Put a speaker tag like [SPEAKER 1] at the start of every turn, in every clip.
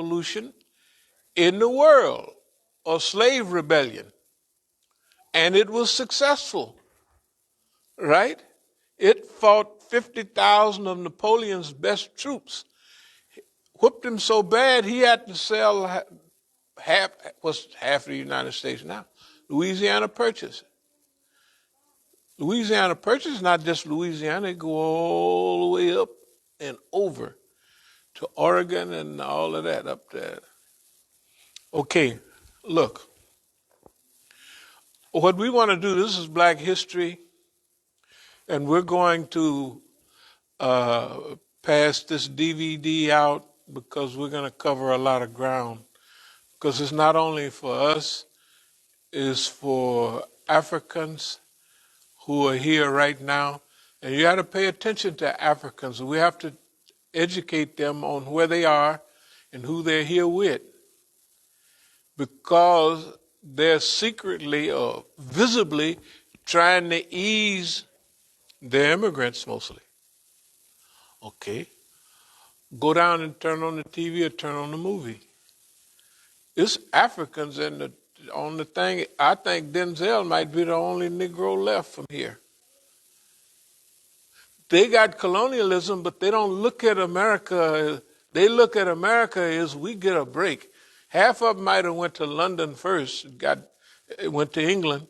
[SPEAKER 1] revolution in the world, or slave rebellion. And it was successful, right? It fought 50,000 of Napoleon's best troops, whipped him so bad he had to sell half of the United States now. Louisiana Purchase. Louisiana Purchase is not just Louisiana, they go all the way up and over to Oregon and all of that up there. Okay, look. What we want to do, this is Black History, and we're going to pass this DVD out because we're going to cover a lot of ground. Because it's not only for us, it's for Africans who are here right now. And you got to pay attention to Africans. We have to educate them on where they are and who they're here with. Because they're secretly or visibly trying to ease the immigrants mostly. Okay. Go down and turn on the TV or turn on the movie. It's Africans on the thing. I think Denzel might be the only Negro left from here. They got colonialism, but they don't look at America. They look at America as we get a break. Half of them might have went to London first, went to England,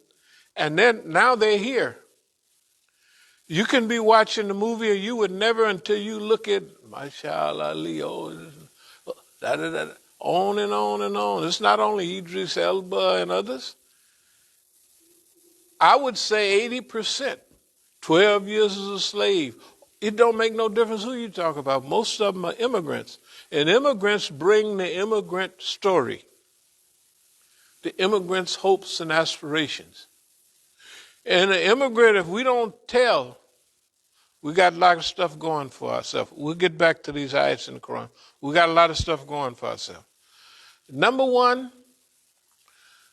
[SPEAKER 1] and then now they're here. You can be watching the movie, or you would never until you look at Mashallah Ali, on and on and on. It's not only Idris Elba and others. I would say 80%, 12 years as a slave. It don't make no difference who you talk about. Most of them are immigrants. And immigrants bring the immigrant story, the immigrant's hopes and aspirations. And the immigrant, if we don't tell, we got a lot of stuff going for ourselves. We'll get back to these ayats in the Quran. We got a lot of stuff going for ourselves. Number one,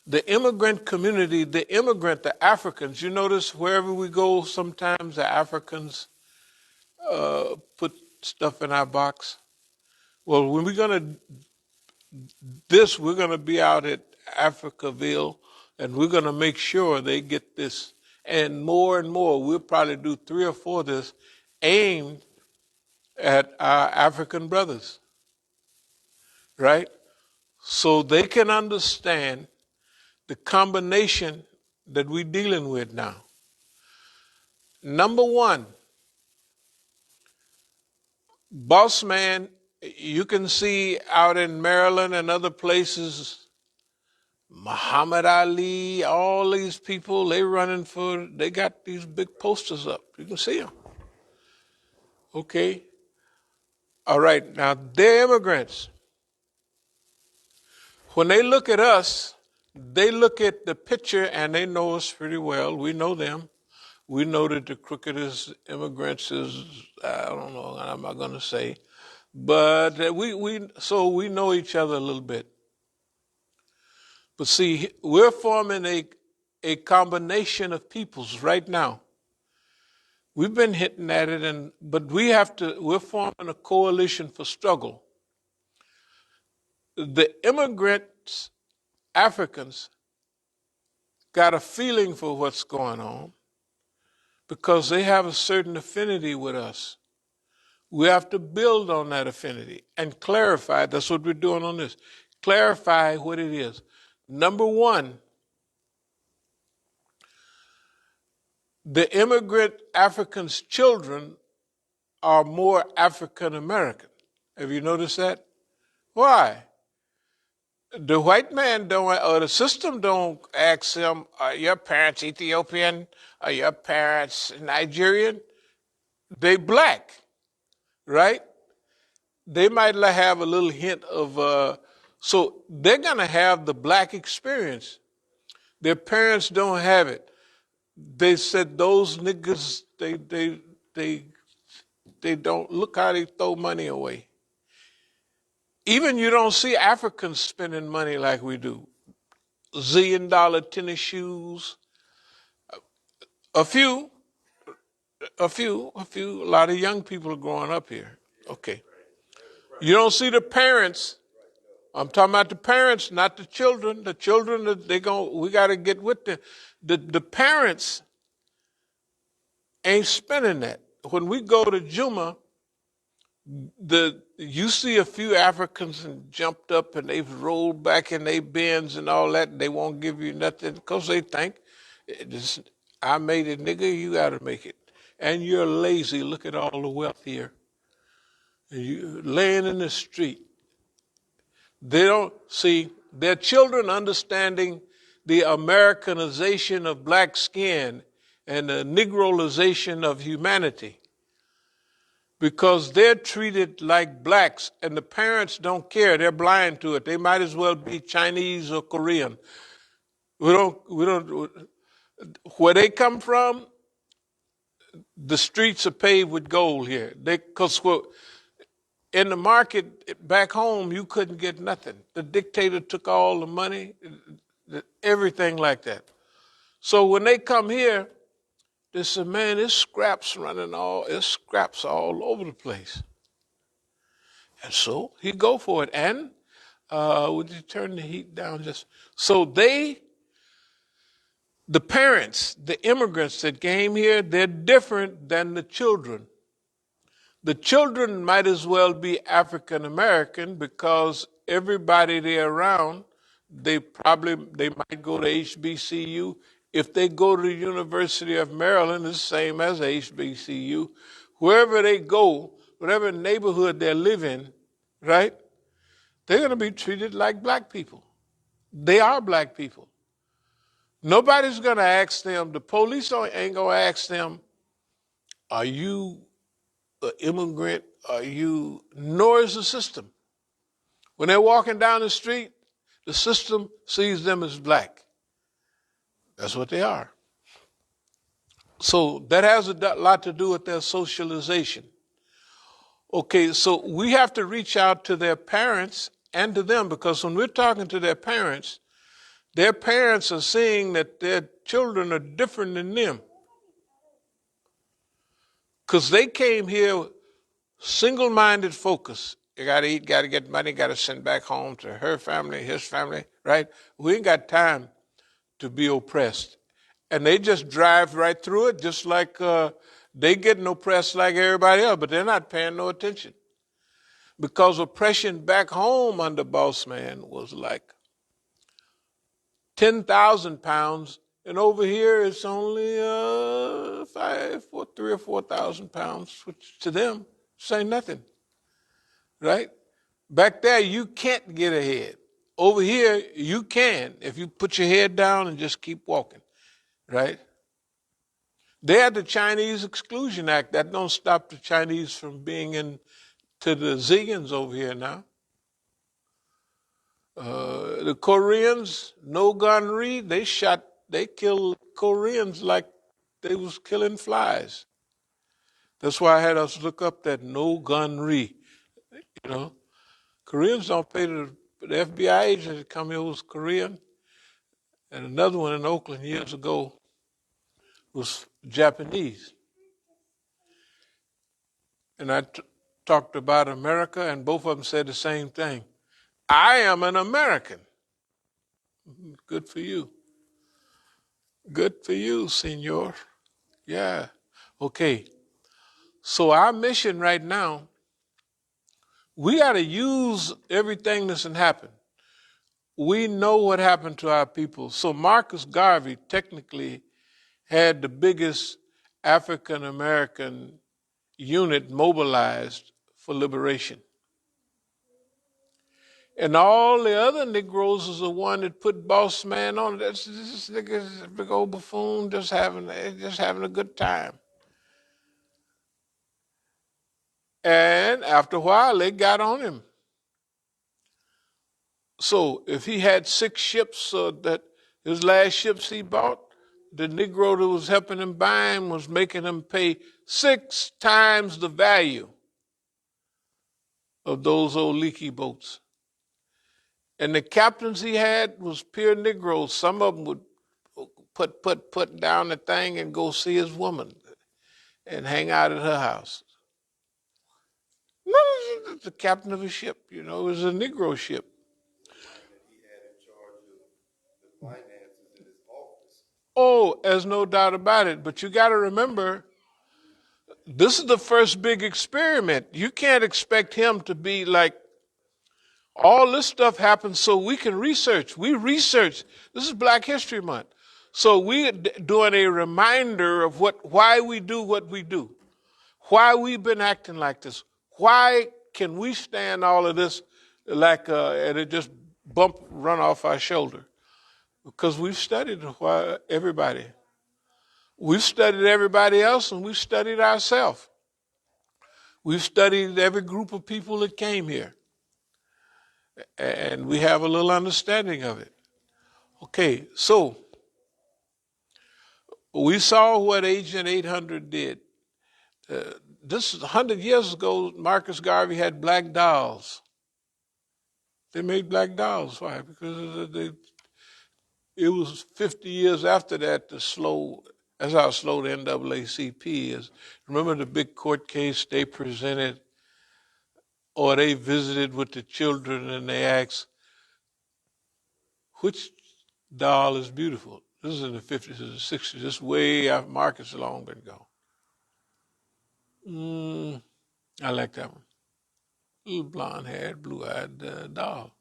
[SPEAKER 1] the immigrant community, the Africans. You notice wherever we go, sometimes the Africans put stuff in our box. Well, when we're going to be out at Africaville, and we're going to make sure they get this. And more, we'll probably do 3 or 4 of this aimed at our African brothers, right? So they can understand the combination that we're dealing with now. Number one, boss man, you can see out in Maryland and other places, Muhammad Ali, all these people, they got these big posters up. You can see them. Okay. All right. Now, they're immigrants. When they look at us, they look at the picture and they know us pretty well. We know them. We know that the crookedest immigrants is, I don't know, I'm not going to say. But so we know each other a little bit. But see, we're forming a combination of peoples right now. We've been hitting at it, but we're forming a coalition for struggle. The immigrants, Africans, got a feeling for what's going on because they have a certain affinity with us. We have to build on that affinity and clarify. That's what we're doing on this. Clarify what it is. Number one, the immigrant Africans' children are more African American. Have you noticed that? Why? The white man or the system don't ask them, are your parents Ethiopian? Are your parents Nigerian? They black, right? They might have a little hint of, so they're going to have the black experience. Their parents don't have it. They said those niggas, they don't, look how they throw money away. Even you don't see Africans spending money like we do. $1 zillion tennis shoes. A lot of young people are growing up here. Okay. You don't see the parents. I'm talking about the parents, not the children. The children, we got to get with them. The parents ain't spending that. When we go to Juma, you see a few Africans and jumped up and they've rolled back in their bins and all that. And they won't give you nothing because they think, I made it, nigga, you got to make it. And you're lazy. Look at all the wealth here. And you laying in the street. They don't see their children understanding the Americanization of black skin and the Negroization of humanity, because they're treated like blacks and the parents don't care. They're blind to it. They might as well be Chinese or Korean. Where they come from, the streets are paved with gold here. Because in the market back home, you couldn't get nothing. The dictator took all the money, everything like that. So when they come here, they say, man, there's scraps all over the place. And so he go for it. And would you turn the heat down just? So the parents, the immigrants that came here, they're different than the children. The children might as well be African American because everybody they're around, they might go to HBCU. If they go to the University of Maryland, it's the same as HBCU. Wherever they go, whatever neighborhood they live in, right, they're going to be treated like black people. They are black people. Nobody's going to ask them, the police ain't going to ask them, are you an immigrant? Nor is the system. When they're walking down the street, the system sees them as black. That's what they are. So that has a lot to do with their socialization. Okay, so we have to reach out to their parents and to them, because when we're talking to their parents are seeing that their children are different than them. Because they came here single-minded focus. You got to eat, got to get money, got to send back home to her family, his family, right? We ain't got time to be oppressed. And they just drive right through it, just like they getting oppressed like everybody else, but they're not paying no attention. Because oppression back home under boss man was like 10,000 pounds, and over here it's only 3,000 or 4,000 pounds, which to them say nothing, right? Back there, you can't get ahead. Over here, you can if you put your head down and just keep walking, right? They had the Chinese Exclusion Act. That don't stop the Chinese from being into the zillions over here now. The Koreans, no gun re, they killed Koreans like they was killing flies. That's why I had us look up that no gun re. You know, Koreans don't pay the FBI agent that come here was Korean. And another one in Oakland years ago was Japanese. And I talked about America, and both of them said the same thing. I am an American. Good for you. Good for you, senor. Yeah. Okay. So our mission right now, we got to use everything that's happened. We know what happened to our people. So Marcus Garvey technically had the biggest African American unit mobilized for liberation. And all the other Negroes is the one that put boss man on it. This nigga is a big old buffoon just having a good time. And after a while, they got on him. So if he had 6 ships, that his last ships he bought, the Negro that was helping him buy him was making him pay 6 times the value of those old leaky boats. And the captains he had was pure Negroes. Some of them would put down the thing and go see his woman and hang out at her house. No, the captain of a ship, it was a Negro ship. Oh, there's no doubt about it. But you got to remember, this is the first big experiment. You can't expect him to be like, all this stuff happens so we can research. We research. This is Black History Month. So we're doing a reminder of why we do what we do, why we've been acting like this, why can we stand all of this like, and it just run off our shoulder? Because we've studied everybody. We've studied everybody else and we've studied ourselves. We've studied every group of people that came here. And we have a little understanding of it. Okay, so we saw what Agent 800 did. This is 100 years ago, Marcus Garvey had black dolls. They made black dolls. Why? Because it was 50 years after that that's how slow the NAACP is. Remember the big court case they presented, or they visited with the children and they asked, which doll is beautiful? This is in the 50s and the 60s. This way after Marcus long been gone. I like that one. Little blonde-haired, blue-eyed doll.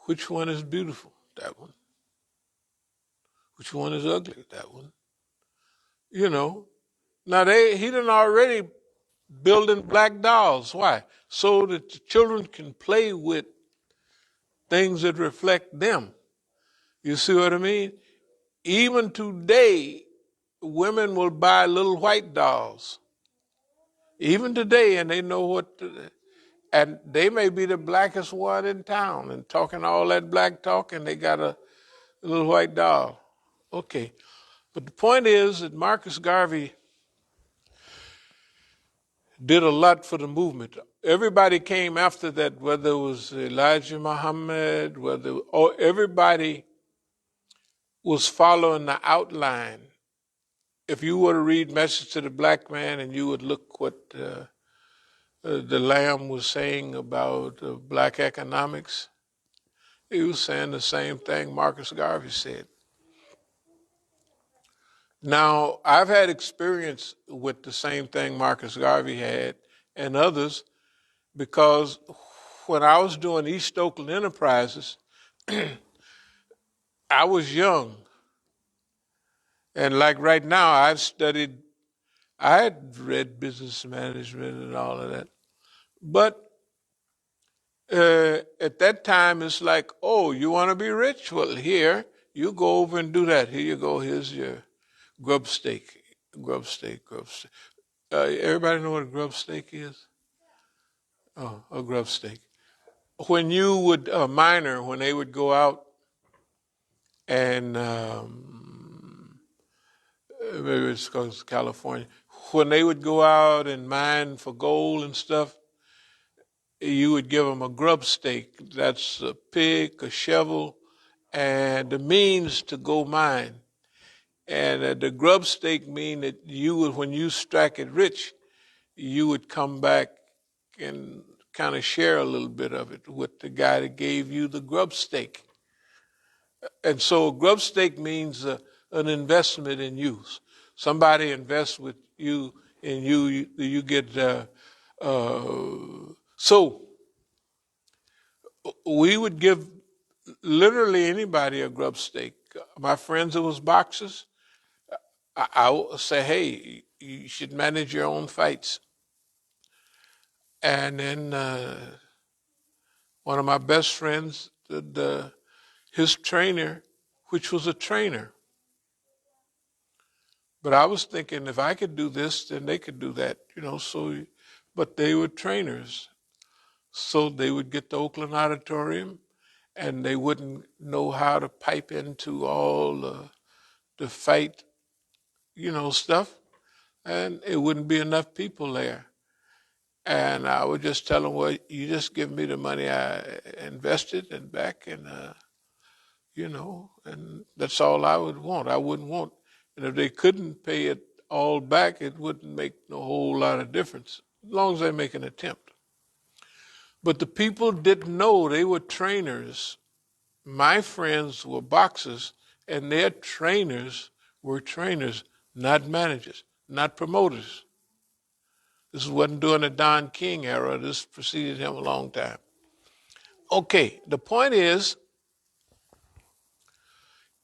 [SPEAKER 1] Which one is beautiful? That one. Which one is ugly? That one. You know. Now he done already building black dolls. Why? So that the children can play with things that reflect them. You see what I mean? Even today, women will buy little white dolls. Even today, and they know and they may be the blackest one in town and talking all that black talk, and they got a little white doll. Okay. But the point is that Marcus Garvey did a lot for the movement. Everybody came after that, whether it was Elijah Muhammad, everybody was following the outline. If you were to read Message to the Black Man and you would look what the Lamb was saying about black economics, he was saying the same thing Marcus Garvey said. Now, I've had experience with the same thing Marcus Garvey had and others, because when I was doing East Oakland Enterprises, I was young. And like right now, I had read business management and all of that. But at that time, it's like, oh, you want to be rich? Well, here, you go over and do that. Here you go. Here's your grub steak. Everybody know what a grub steak is? Oh, a grub steak. When you would, a miner, when they would go out and maybe it's because of California, when they would go out and mine for gold and stuff, you would give them a grub stake. That's a pick, a shovel, and the means to go mine. And the grub stake mean that when you strike it rich, you would come back and kind of share a little bit of it with the guy that gave you the grub stake. And so a grub stake means an investment in you. Somebody invests with you, and you get. So we would give literally anybody a grub stake. My friends that was boxers, I would say, hey, you should manage your own fights. And then one of my best friends, his trainer, which was a trainer. But I was thinking, if I could do this, then they could do that, but they were trainers. So they would get the Oakland Auditorium, and they wouldn't know how to pipe into all the fight, stuff. And it wouldn't be enough people there. And I would just tell them, well, you just give me the money I invested and back, and, and that's all I would want. I wouldn't want, and if they couldn't pay it all back, it wouldn't make no whole lot of difference, as long as they make an attempt. But the people didn't know they were trainers. My friends were boxers, and their trainers were trainers, not managers, not promoters. This wasn't during the Don King era. This preceded him a long time. Okay, the point is,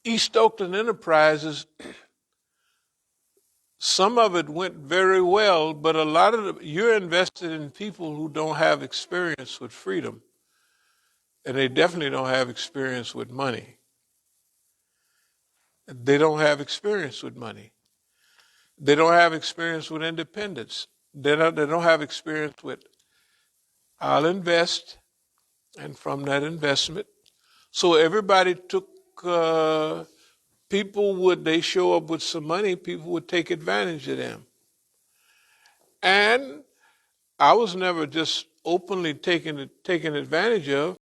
[SPEAKER 1] East Oakland Enterprises, some of it went very well, but a lot of you're invested in people who don't have experience with freedom, and they definitely don't have experience with money. They don't have experience with money. They don't have experience with independence. They don't have experience with, I'll invest, and from that investment. So everybody took, they show up with some money, people would take advantage of them. And I was never just openly taken advantage of.